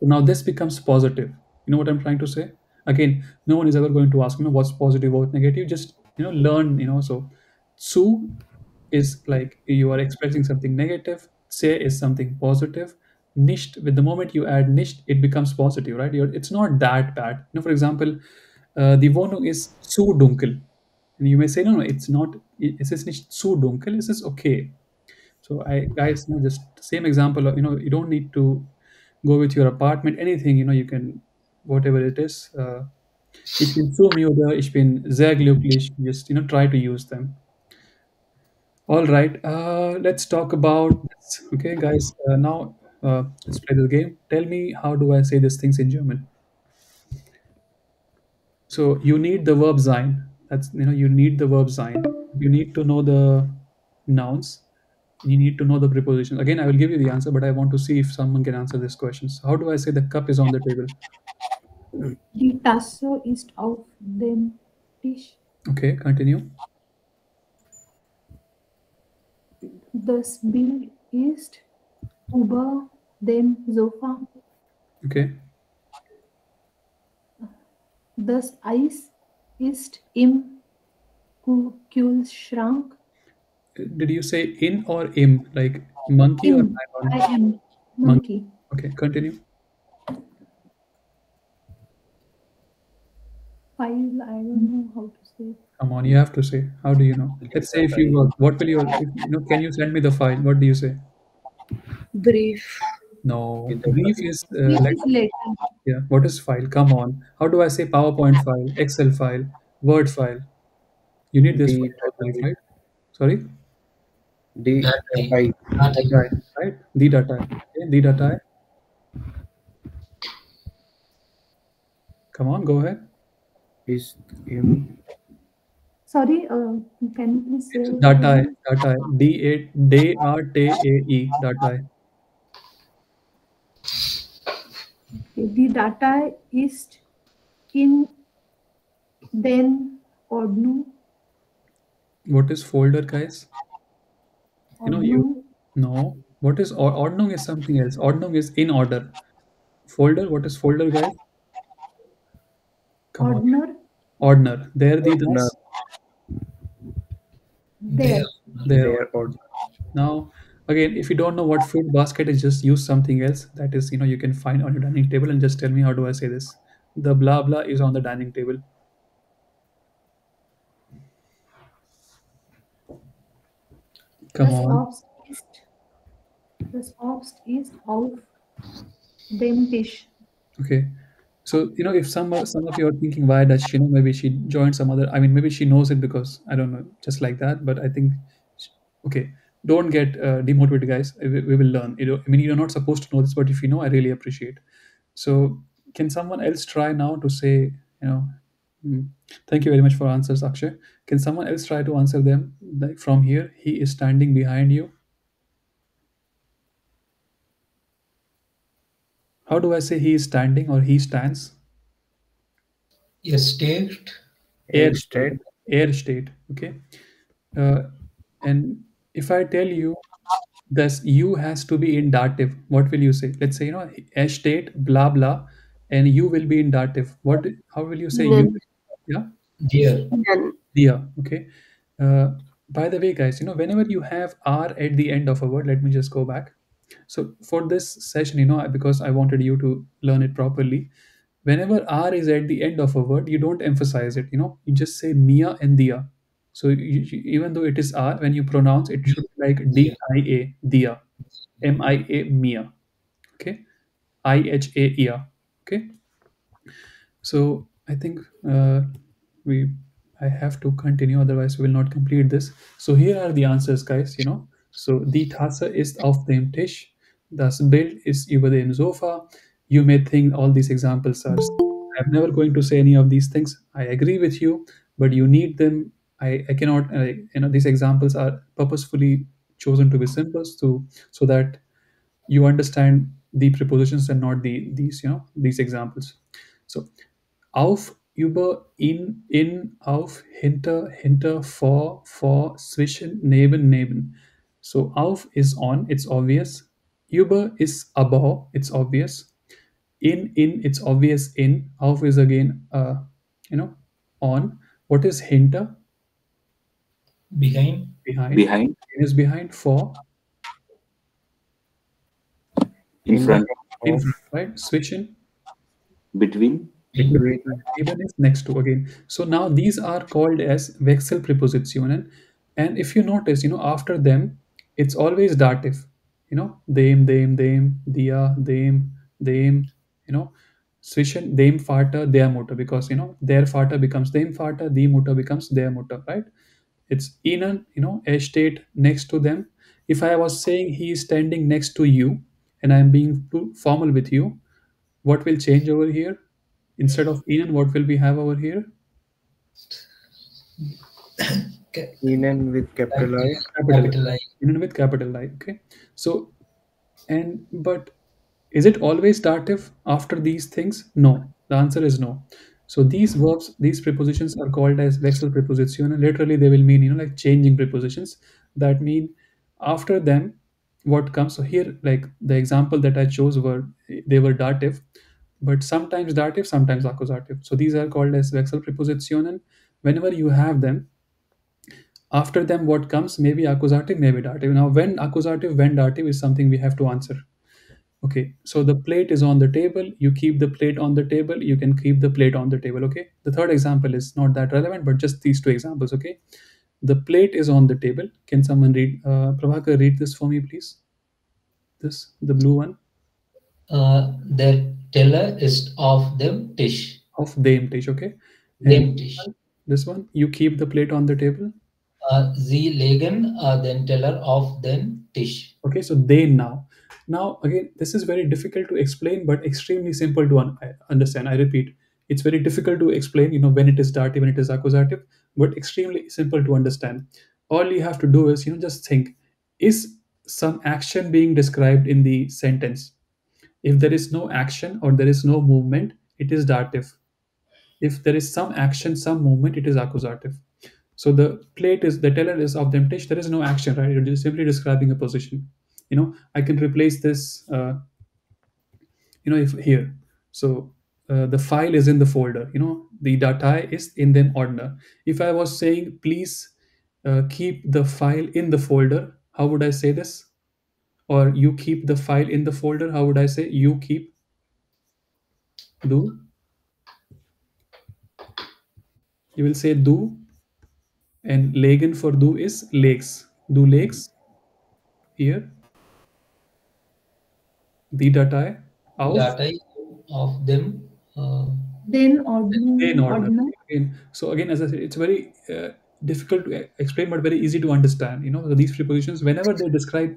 So now this becomes positive. You know what I'm trying to say? Again, no one is ever going to ask, what's positive, what negative. Just, learn, so zu is like you are expressing something negative. Say is something positive. Nicht, with the moment you add nicht, it becomes positive, right? It's not that bad. For example, die Wohnung ist zu dunkel. And you may say, no, it's not, es ist nicht zu dunkel, es ist okay. So guys, just same example of, you don't need to go with your apartment, anything, you can, whatever it is. Ich bin so müde, ich bin sehr glücklich. Just, try to use them. All right, let's talk about this. Okay, guys, now let's play the game. Tell me, how do I say these things in German? So you need the verb sein. That's, you need the verb sein. You need to know the nouns. You need to know the prepositions. Again, I will give you the answer, but I want to see if someone can answer these questions. How do I say the cup is on the table? Die Tasse ist auf dem Tisch. Okay, continue. Das Bild ist über dem Sofa. Okay. Das Eis ist im Kühlschrank. Did you say in or im? Like monkey or Im. I am monkey. Okay, continue. File, I don't know how to say. Come on, you have to say. How do you know? Let's say if you work, what will your, if, can you send me the file? What do you say? Brief. No, brief is This like, is letter. yeah. What is file? Come on. How do I say PowerPoint file, Excel file, Word file? You need this for D yourself, right? Sorry? that I Right, right? The data. Okay, the data. Come on, go ahead. is M Sorry, can you please say It's it data, again? data, D-A-D-A-T-A-E, data. Die Datei ist in den Ordnung. What is folder, guys? You Ordnung, no. What is ordnung is something else. Ordnung is in order. Folder. What is folder, guys? Come on. Ordner, Ordner. There the No, das. There. there. There. their order. Now, again, if you don't know what fruit basket is, just use something else that is, you can find on your dining table and just tell me how do I say this. The blah blah is on the dining table. Come Das on. Obst ist, das Obst ist auf dem Tisch. Okay. So, if some of you are thinking why does she know, maybe she joined some other, I mean, maybe she knows it because I don't know, just like that. But I think, sh- okay, don't get demotivated, guys. We will learn. I mean, you're not supposed to know this, but if you know, I really appreciate. So, can someone else try now to say, you know, hmm, thank you very much for answers, Akshay. Can someone else try to answer them like from here? He is standing behind you. How do I say he is standing or he stands? Estate. Air Instead, state. Air state. Okay. Uh, and if I tell you this you has to be in dative, what will you say? Let's say, air state, blah, blah, and you will be in dative. How will you say you? None. Yeah. There. None. Yeah. Okay. Uh, by the way, guys, whenever you have R at the end of a word, let me just go back. So for this session, because I wanted you to learn it properly, whenever R is at the end of a word, you don't emphasize it. You just say Mia and Dia. So even though it is R, when you pronounce, it should be like There. DIA, Dia, MIA, Mia. Okay, IHA, Ia. Okay. So I think we I have to continue, otherwise we will not complete this. So here are the answers, guys. So die Tasse ist auf dem Tisch. Das Bild ist über dem Sofa. You may think all these examples are. I'm never going to say any of these things. I agree with you, but you need them. I cannot. These examples are purposefully chosen to be simple, so that you understand the prepositions and not these examples. So auf, über, in, auf, hinter, hinter, vor, zwischen, neben. So auf is on, it's obvious. Über is above, it's obvious. In, it's obvious in. Auf is again, on. What is hinter? Behind. Behind. behind, In is behind. For, in in front, in of, front, right? Zwischen, between, in between, between, neben is next to again. So now these are called as Wechselpräpositionen. And if you notice, after them, it's always dative. Them, dia, them, zwischen dem Vater, der Mutter, because, their Vater becomes dem Vater, die Mutter becomes their Mutter, right? It's ihnen, a state next to them. If I was saying he is standing next to you and I'm being too formal with you, what will change over here? Instead of in, what will we have over here? Ca- in and with capital I. Capital I. Capital I. In with capital I. Okay. So, but is it always dative after these things? No. The answer is no. So these verbs, these prepositions are called as Wechselpräpositionen. Literally, they will mean, like changing prepositions. That mean after them, what comes. So here, like the example that I chose they were dative, but sometimes dative, sometimes accusative. So these are called as Wechselpräpositionen. Whenever you have them, after them, what comes? Maybe accusative, maybe dative. Now, when accusative, when dative is something we have to answer. Okay, so the plate is on the table. You keep the plate on the table. You can keep the plate on the table. Okay, the third example is not that relevant, but just these two examples. Okay, the plate is on the table. Can someone read? Prabhakar, read this for me, please. This, the blue one. The teller is of the dish. Of them dish. Okay, and Them dish. this one, you keep the plate on the table. Sie legen den Teller auf den Tisch. Okay, so they now. Now, again, this is very difficult to explain, but extremely simple to understand. I repeat, it's very difficult to explain, when it is dative, when it is accusative, but extremely simple to understand. All you have to do is, just think, is some action being described in the sentence? If there is no action or there is no movement, it is dative. If there is some action, some movement, it is accusative. So the plate is the teller is of the empty dish. There is no action, right? You're just simply describing a position. I can replace this. If here, so the file is in the folder. The data is in them ordner. If I was saying, please keep the file in the folder, how would I say this? Or you keep the file in the folder, how would I say? You keep do. You will say do, and legen for do is legs. Do legs here. The data auf Data of them. Then in order. ordner. So again, as I said, it's very difficult to explain, but very easy to understand. So these prepositions, whenever they describe,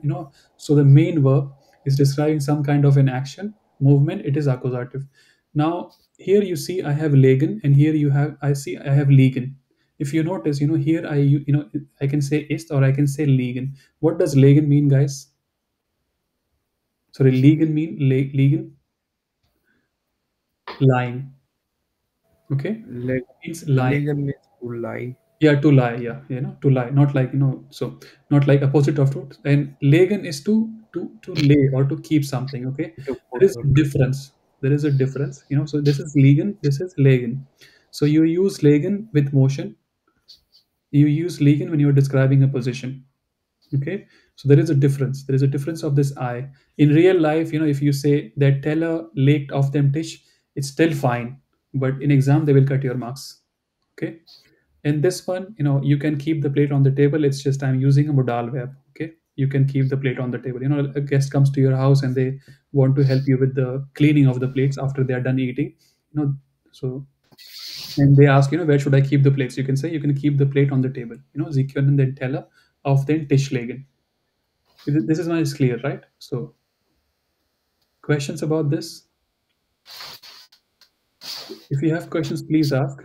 so the main verb is describing some kind of an action, movement. It is accusative. Now here you see I have legen, and here I have liegen. If you notice, here I can say ist or I can say liegen. What does legen mean, guys? Sorry, liegen mean liegen, lying. Okay, Leg, means lying. legal means to lie. Yeah, to lie. Yeah, to lie, not like so not like opposite of truth. And legen is to lay or to keep something. Okay, To there put is a difference. There is a difference. So this is legen. This is legen. So you use legen with motion. You use legen when you're describing a position. Okay, so there is a difference. There is a difference of this I. In real life, if you say that teller laked off them tish, it's still fine. But in exam, they will cut your marks. Okay. In this one, you can keep the plate on the table. It's just I'm using a modal verb. Okay, you can keep the plate on the table. A guest comes to your house and they want to help you with the cleaning of the plates after they are done eating. So and they ask, where should I keep the plates? You can say you can keep the plate on the table. Sie können den Teller auf den Tisch legen. This is one is clear, right? So questions about this? If you have questions, please ask.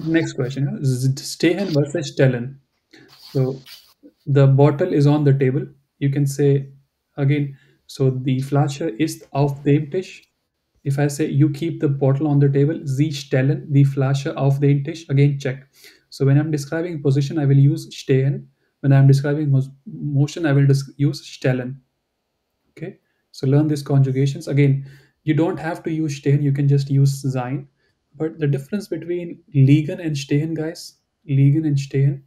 Next question. Stehen versus stellen. So the bottle is on the table. You can say again, so die Flasche ist auf dem Tisch. If I say you keep the bottle on the table, Sie stellen die Flasche auf den Tisch. Again, check. So when I'm describing position, I will use stehen. When I'm describing motion, I will use stellen. Okay. So learn these conjugations. Again, you don't have to use stehen. You can just use sein. But the difference between liegen and stehen, guys, liegen and stehen,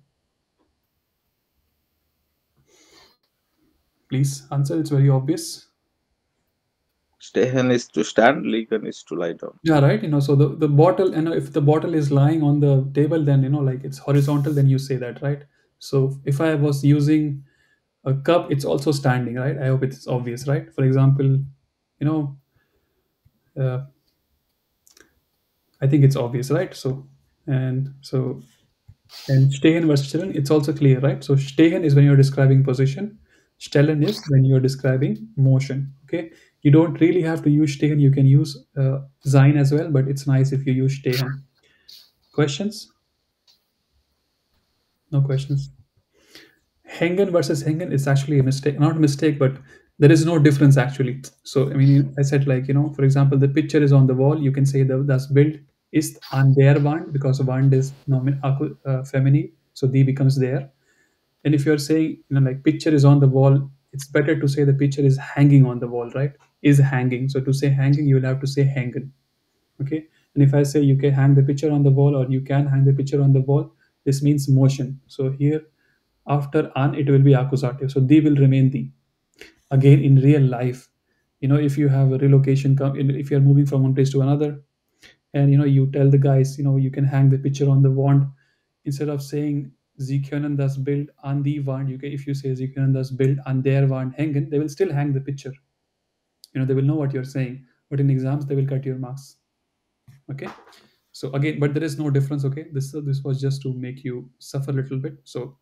please answer. It's very obvious. Stehen is to stand, liegen is to lie down. Yeah, right. So the bottle, if the bottle is lying on the table, then like it's horizontal, then you say that, right? So if I was using a cup, it's also standing, right? I hope it's obvious, right? For example, uh, I think it's obvious, right? And stehen versus stellen, it's also clear, right? So stehen is when you're describing position. Stellen is when you're describing motion. Okay, you don't really have to use stehen. You can use sein as well, but it's nice if you use stehen. Questions? No questions. Hängen versus hängen is actually a mistake. Not a mistake, but there is no difference actually. So I mean, I said like for example, the picture is on the wall. You can say das Bild ist an der Wand because Wand is feminine, so die becomes there. And if you're saying like picture is on the wall, it's better to say the picture is hanging on the wall, right? Is hanging. So to say hanging, you will have to say hängen. Okay. And if I say you can hang the picture on the wall or you can hang the picture on the wall, this means motion. So here after an, it will be accusative. So the will remain the. Again, in real life, if you have a relocation, if you're moving from one place to another, and you tell the guys, you can hang the picture on the wand, instead of saying Sie können das Bild an die Wand, if you say Sie können das Bild an der Wand hängen, they will still hang the picture. They will know what you're saying, but in exams they will cut your marks. Okay. So again, but there is no difference. Okay, this was just to make you suffer a little bit. So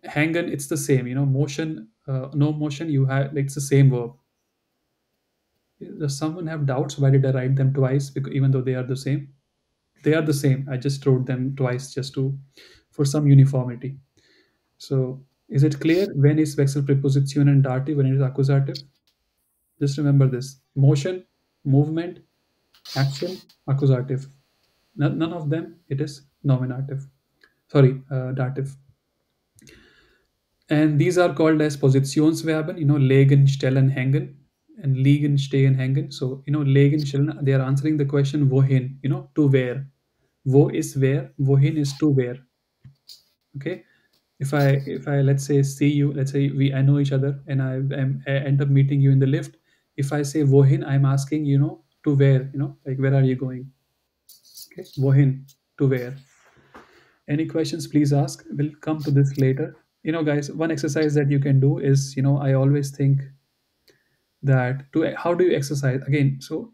hängen, it's the same. Motion, no motion. You have it's the same verb. Does someone have doubts? Why did I write them twice? Because even though they are the same, they are the same. I just wrote them twice just to for some uniformity. So is it clear when is Wechselpräposition and Dativ, when it is accusative? Just remember this: motion, movement, action, accusative. None of them it is nominative. Sorry, dative. And these are called as Positionsverben, legen, stellen, hängen, and liegen, stehen, hängen. So, legen, stellen, they are answering the question wohin, to where. Wo is where, wohin is to where. Okay. If I let's say see you, let's say I know each other, and I end up meeting you in the lift. If I say wohin, I'm asking, to where, like where are you going? Okay. Wohin, to where. Any questions, please ask. We'll come to this later. Guys, one exercise that you can do is, I always think that how do you exercise again? So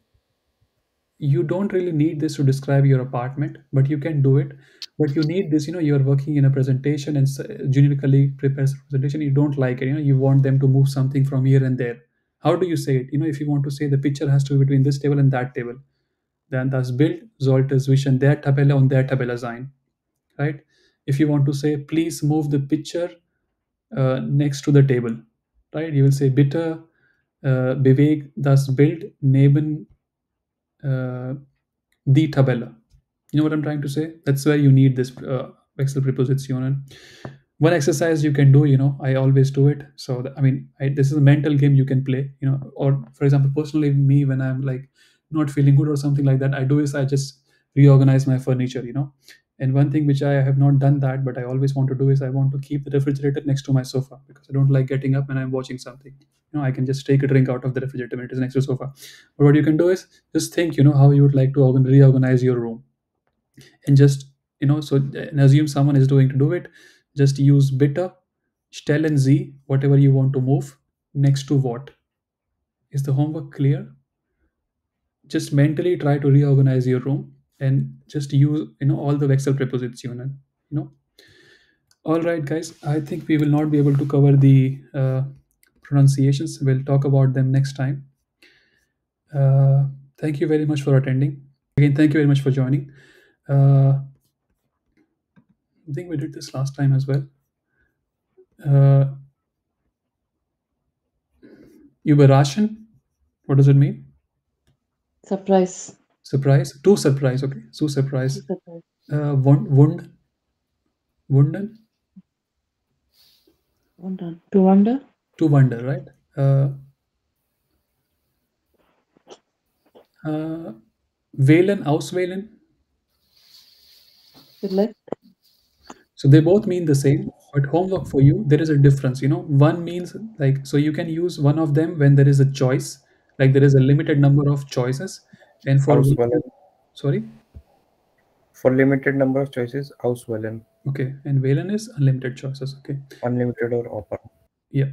you don't really need this to describe your apartment, but you can do it. But you need this, you're working in a presentation and generically prepares a presentation. You don't like it, you want them to move something from here and there. How do you say it? If you want to say the picture has to be between this table and that table, then das Bild sollte zwischen der Tabelle und der Tabelle sein, right? If you want to say, please move the picture next to the table, right? You will say, bitte beweg das Bild neben die Tabelle. You know what I'm trying to say? That's where you need this Wechselpräpositionen. One exercise you can do, I always do it. So, this is a mental game you can play, or for example, personally, me, when I'm like not feeling good or something like that, I do is I just reorganize my furniture, And one thing which I have not done that, but I always want to do is I want to keep the refrigerator next to my sofa because I don't like getting up when I'm watching something. I can just take a drink out of the refrigerator when it is next to the sofa. But what you can do is just think, how you would like to reorganize your room, and just and assume someone is doing to do it. Just use bitte, stellen Sie whatever you want to move next to what. Is the homework clear? Just mentally try to reorganize your room and just use all the Wechselpräpositionen. All right, guys, I think we will not be able to cover the pronunciations. We'll talk about them next time. Thank you very much for attending. Again, thank you very much for joining. I think we did this last time as well. Überraschen, what does it mean? Surprise. Surprise. To surprise, okay. So surprise. Surprise. Wunden. Wonder. To wonder. To wonder, right? Wählen, auswählen. Select. So they both mean the same, but homework for you, there is a difference. One means like, so you can use one of them when there is a choice, like there is a limited number of choices. And for Auswählen. Sorry? For limited number of choices, auswählen. Okay, and wählen is unlimited choices. Okay. Unlimited or open.